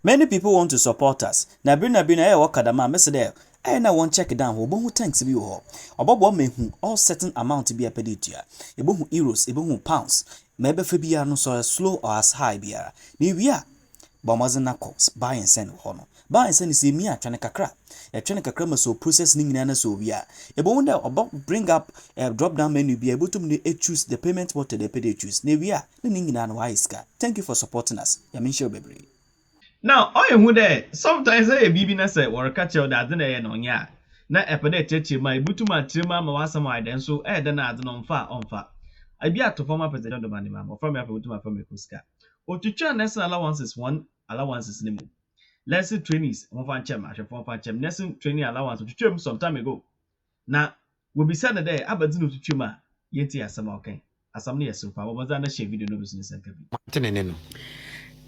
Many people want to support us. Na bina wakadama mesede. Na one check down obo thanks bi wo. Obobo mehu all certain amount bi apeditua. Ebohu euros, ebohu pounds. Mebe fe bia no so slow or as high bia. Ni wia bomazina cost buy and send hono. Buy and send is me atwane kakra. Ya twene kakra so process ni nyina na so bia. Ebohu da obo bring up drop down menu bia ebo to me choose the payment method they pay choose. Ni wia ni nyina na wa iska. Thank you for supporting us. Ya mention bebre. Now, all you there, sometimes a baby na say or catch out that na no nya. Na epede cheche my butuma trima ma wasa my den so den ad no on fa. I be at to former president of Manima or from butuma from Kuska. Or to try national allowances one allowances name. Lesson trainees on fan chem as from fan chem lesson training allowance to chum some time ago. Now will be said there abadinu to chuma yeti asama okay. Asam near so far was that share video no business and can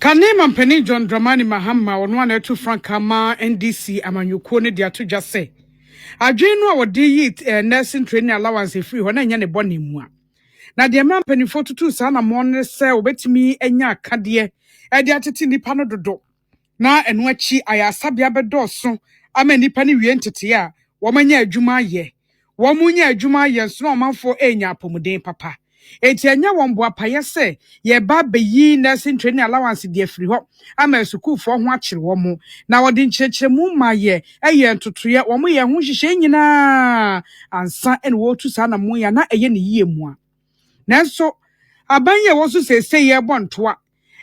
Kanema Penny John Dramani Mahama on one or two frank kama NDC amanyuko ne dia to just say. Adwenu a wode yi nursing training allowance free ho na nya ne boni mu a. Na de man penny 42 sa na mo ne se obetimi enya akade e de atete nipa no dodo. Na eno achi ayasabia bedoso ama nipa ne wie ntete a wo manya adwuma ye. Wo munya adwuma ye so na omanfo enya apomuden papa. Enti anya won boa paye se ye ba beyi nursing training allowance de afiri ho ama sukufo ho akire wo mu na wode nkyerɛkyerɛmu ma ye eye ntotoye wo mu ye ho hyehyɛ nyina ansa ene wo tu sa na mu ya na eye ne yie mu a nanso abanye wo so sese ye bontoa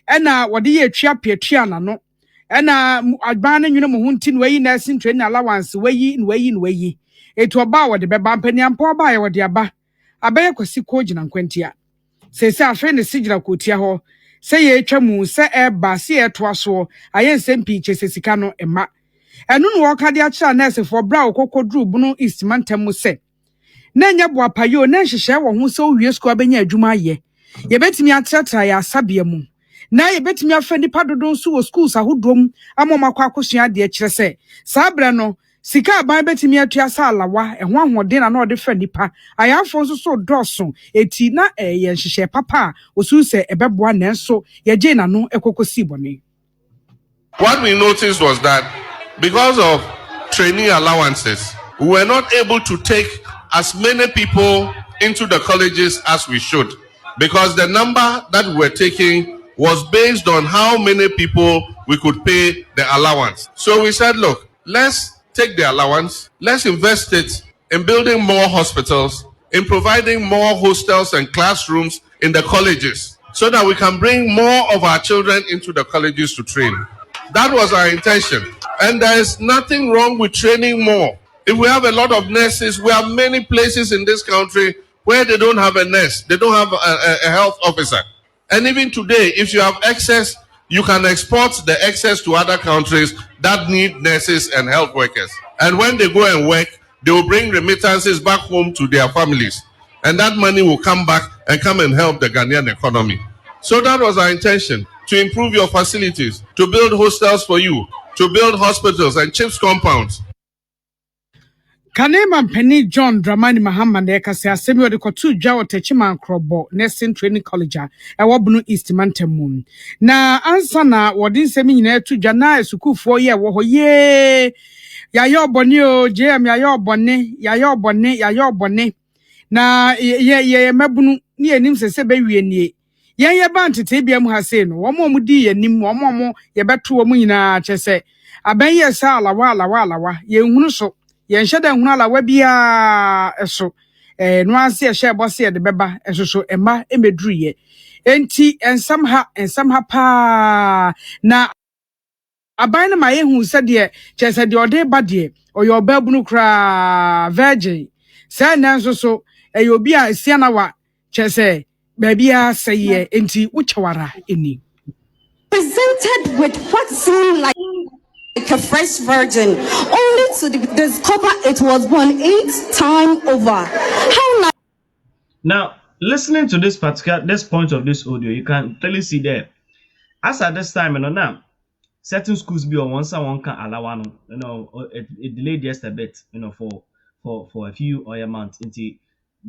ena wode ye atwa piatua na no ena agban na nwene mo ho nti no yi nursing training allowance wayi etu oba wode beba mpaniampa oba ye wode aba abaye kwasi ko gina nkwantia sese afa ne sigira kotia ho se ye atwa mu se eba se ye to aso aye nsɛmpi kyese sika no ema enu no woka de akira nurse for bra okokodru bunu east mantem se na nya bo apayo na hyehyɛ wo ho se owie school abenya adwuma ye ye betimi atratra ya asabia mu na ye betimi afa nipa dodo nso wo schools ahodom amomakwa akosua de akire se sabra no sika aban betimi atua sa alawa ehho ahode na ode fa nipa ayafo nso so doso eti na ye hyehyɛ papa osu se ebeboa na nso ye je na no ekokosi bone. What we noticed was that because of training allowances, we were not able to take as many people into the colleges as we should, because the number that we were taking was based on how many people we could pay the allowance. So we said, look, let's take the allowance, let's invest it in building more hospitals, in providing more hostels and classrooms in the colleges, so that we can bring more of our children into the colleges to train. That was our intention. And there is nothing wrong with training more. If we have a lot of nurses, we have many places in this country where they don't have a nurse, they don't have a health officer. And even today, if you have excess, you can export the excess to other countries that need nurses and health workers. And when they go and work, they will bring remittances back home to their families. And that money will come back and come and help the Ghanaian economy. So that was our intention, to improve your facilities, to build hostels for you, to build hospitals and CHIPS compounds. Kanema Penny John Dramani Mahama na ekase asemi ode kotu dwa otechima nkrobo nursing training college e wobunu East Mantam na ansa na wode nsemi nyina etu dwa na esukufo ye wo ho ye yayo obone o JM yayo obone na ye mabunu ni enim sese bewie nie ye ba ntete bia mu ha sei no wo mo di yenim wo mo ye beto wo mu nyina kyese aban sa alawa ye hunu so ye nheda hunu alawa bia eso no ase ye hye bose ye de beba eso so ema emeduru ye enti ensam ha pa na aban na ma ye hu se de kyese de ode ba de oyo obabunu kra virgin sa na nso so obi a sia na wa kyese babia say enti uchawara eni presented with what seemed like a fresh virgin, only to discover it was born 8 times over. How now, listening to this point of this audio, you can clearly see there. As at this time, now certain schools be on one can allow one, it delayed just a bit, for a few or a month. Until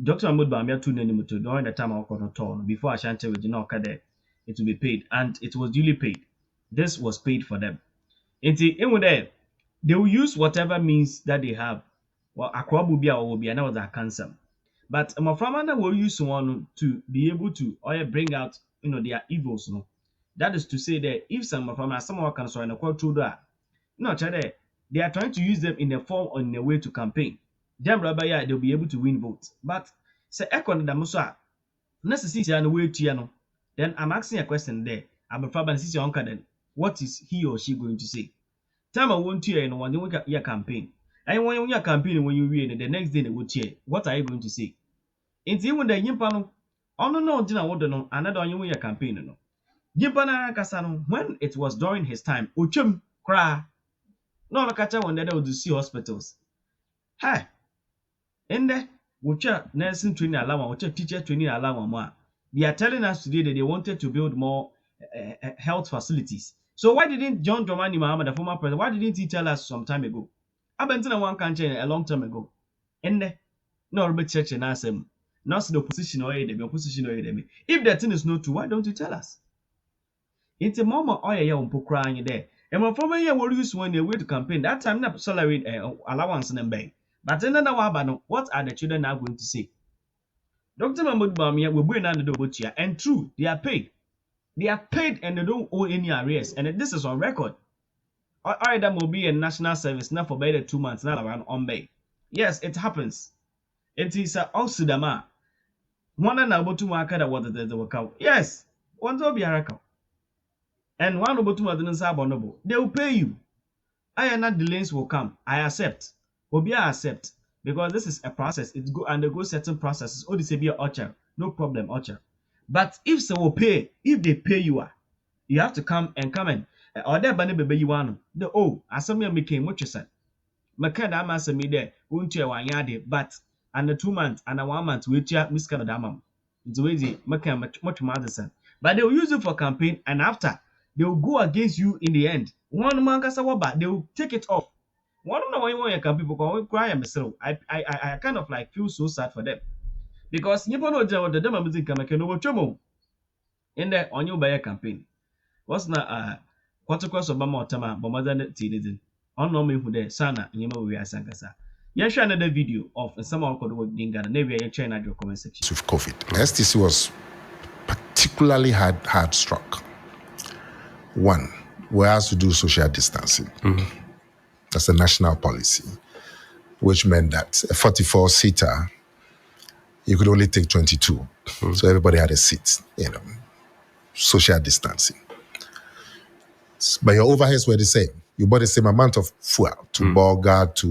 Dr. Mahmoud Bamia to during the time I was on tour before Ashanti with it will be paid, and it was duly paid. This was paid for them. They will use whatever means that they have. Well, akwabubia or will be another cancer. But Maframana will use one to be able to bring out their evils. No, that is to say that if some can so in a quote through that, they are trying to use them in a form or in a way to campaign. Them rabaya they'll be able to win votes. But say Ekon Damusa, necessity and way to then I'm asking a question there. I'm a then what is he or she going to say? Time I won't hear and when you your campaign. And when you're campaigning, when you read it, the next day they will hear. What are you going to say? It's even the yimpano. Oh no, Dina would know another on your campaign. No. Yimpana Casano, when it was during his time, Uchum cry. No, look at when they would see hospitals. Hi. In there, which nursing training allowance, which teacher training allowance. They are telling us today that they wanted to build more health facilities. So why didn't John Dramani Mahama, the former president, why didn't he tell us some time ago? I've been telling one country a long time ago. In there, no Robert Church and ask him, not the opposition or the opposition or the. If that thing is not true, why don't you tell us? It's a moment or a young crying there. And my former year will use when they went to campaign. That time, not salary allowance and bay. But in another one, what are the children now going to say? Dr. Mahmoud Bamia will bring under the butcher, and true, they are paid. They are paid and they don't owe any arrears. And this is on record. Either will be a national service now for better 2 months, not around on bay. Yes, it happens. It is also the man. One and about 2 market what the workout. Yes, one will be a record. And one about 2 months abominable. They will pay you. I am not delays will come. I accept. Obi accept. Because this is a process. It go undergo certain processes. Oh, this will be a orchard. No problem, orchard. But if they will pay, if they pay you, you have to come and or there banner baby you want the assembly became what you said. Makada massa me there, won't you 1 year, but and the 2 months and a 1 month with your Miss Canadamam. It's easy, much mother. But they will use it for campaign, and after they will go against you in the end. One man they will take it off. One of the people go cry and myself. I kind of like feel so sad for them. Because you know the demo music can over chomo in there on your buyer campaign. What's not consequence of Bama Tama, Bomadan Tinidin. On no me who there, Sana, and you know we are Sankasa. You share another video of someone called Dinga, and maybe I China your comment section. With COVID, STC was particularly hard struck. One, we asked to do social distancing. That's a national policy, which meant that a 44-seater, you could only take 22. So everybody had a seat, social distancing. But your overheads were the same. You bought the same amount of fuel to Bolga, to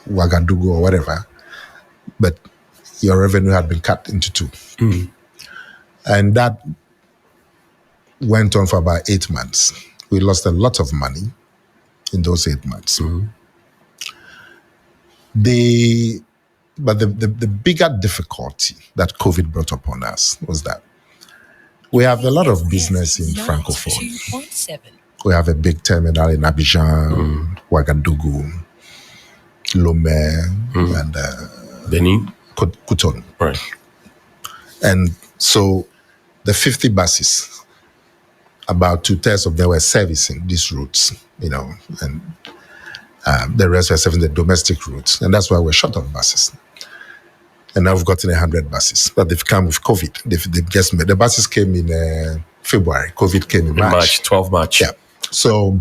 Ouagadougou or whatever, but your revenue had been cut into 2. And that went on for about 8 months. We lost a lot of money in those 8 months. But the bigger difficulty that COVID brought upon us was that we have a lot of business in Francophone. We have a big terminal in Abidjan, Ouagadougou, Lomé, and Benin, Cotonou. Right. And so the 50 buses, about 2/3 of them were servicing these routes, and the rest were serving the domestic routes. And that's why we're short of buses. And now we've gotten 100 buses, but they've come with COVID. They've just made, the buses came in February. COVID came in March. 12 March. Yeah. So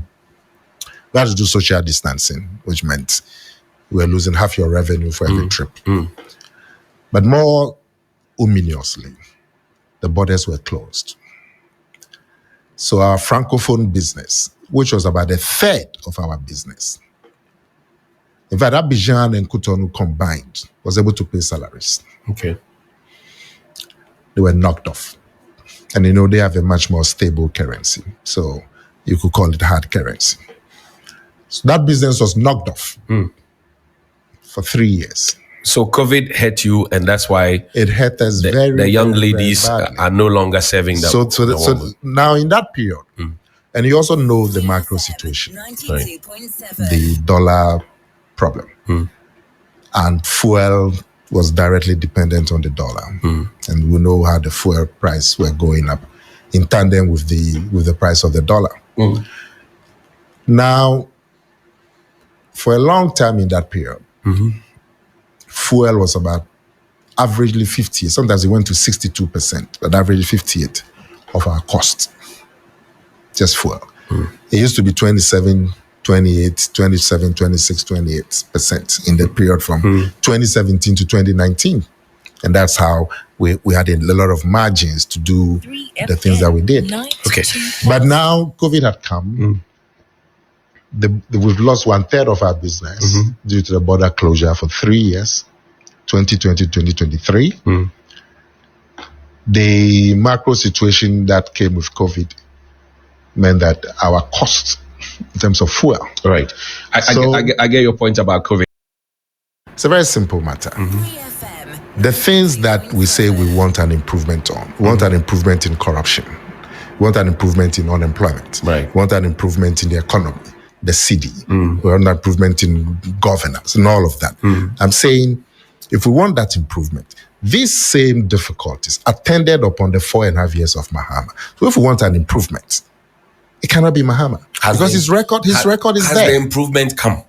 we had to do social distancing, which meant we were losing half your revenue for every trip. But more ominously, the borders were closed. So our Francophone business, which was about 1/3 of our business, in fact, Abidjan and Cotonou combined was able to pay salaries. Okay. They were knocked off. And they have a much more stable currency. So you could call it hard currency. So that business was knocked off for 3 years. So COVID hurt you, and that's why it hurt us the young ladies are no longer serving them. So now in that period, and you also know the macro situation, right? The dollar problem. And fuel was directly dependent on the dollar. And we know how the fuel price were going up in tandem with the price of the dollar. Now, for a long time in that period, fuel was about averagely 50. Sometimes it went to 62%, but averagely 58 of our cost. Just fuel. It used to be 27, 28, 27, 26, 28% in the period from 2017 to 2019. And that's how we had a lot of margins to do the things that we did. Okay. But now COVID had come. We've lost 1/3 of our business due to the border closure for 3 years, 2020, 2023. The macro situation that came with COVID meant that our costs in terms of fuel. Right. I get your point about COVID. It's a very simple matter. The things that we say we want an improvement on, we want an improvement in corruption, we want an improvement in unemployment, Right. we want an improvement in the economy, the city, we want an improvement in governance and all of that. I'm saying if we want that improvement, these same difficulties attended upon the 4.5 years of Mahama. So if we want an improvement, it cannot be Mahama because his record is has there. the improvement come?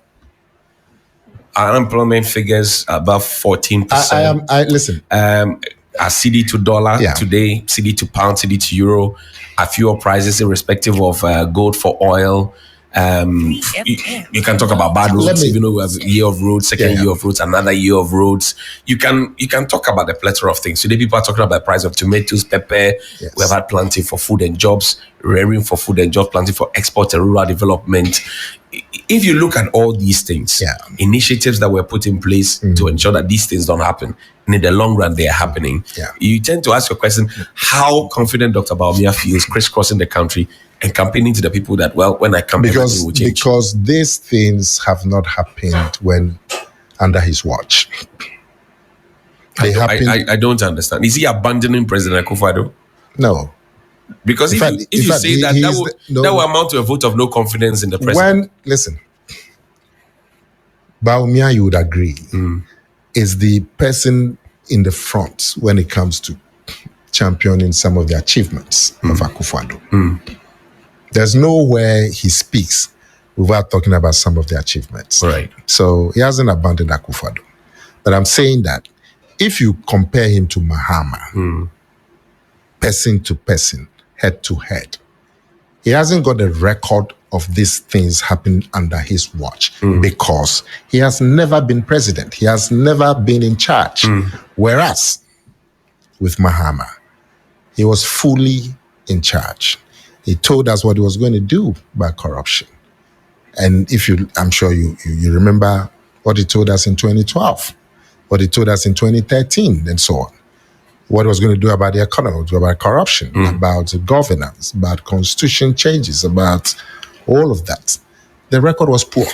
Our unemployment figures above 14%. Listen. Our CD to dollar today, CD to pound, CD to euro, our fuel prices irrespective of gold for oil. You can talk about bad roads, even though we have a year of roads, second year of roads, another year of roads. You can talk about the plethora of things. Today, people are talking about the price of tomatoes, pepper. Yes. We have had planting for food and jobs, rearing for food and jobs, planting for export and rural development. If you look at all these things, initiatives that were put in place to ensure that these things don't happen, and in the long run they are happening, you tend to ask your question, how confident Dr. Akomea feels crisscrossing the country and campaigning to the people that, well, when I come, everything will change. Because these things have not happened when under his watch. I don't understand. Is he abandoning President Akufo-Addo? No. Because if you say that will amount to a vote of no confidence in the president. Listen, Akomea, you would agree, is the person in the front when it comes to championing some of the achievements of Akufo-Addo. There's nowhere he speaks without talking about some of the achievements. Right. So he hasn't abandoned Akufo-Addo. But I'm saying that if you compare him to Mahama, person to person, head to head, he hasn't got a record of these things happening under his watch because he has never been president. He has never been in charge. Whereas with Mahama, he was fully in charge. He told us what he was going to do about corruption. And I'm sure you remember what he told us in 2012, what he told us in 2013, and so on. What he was going to do about the economy, about corruption, about governance, about constitution changes, about all of that. The record was poor.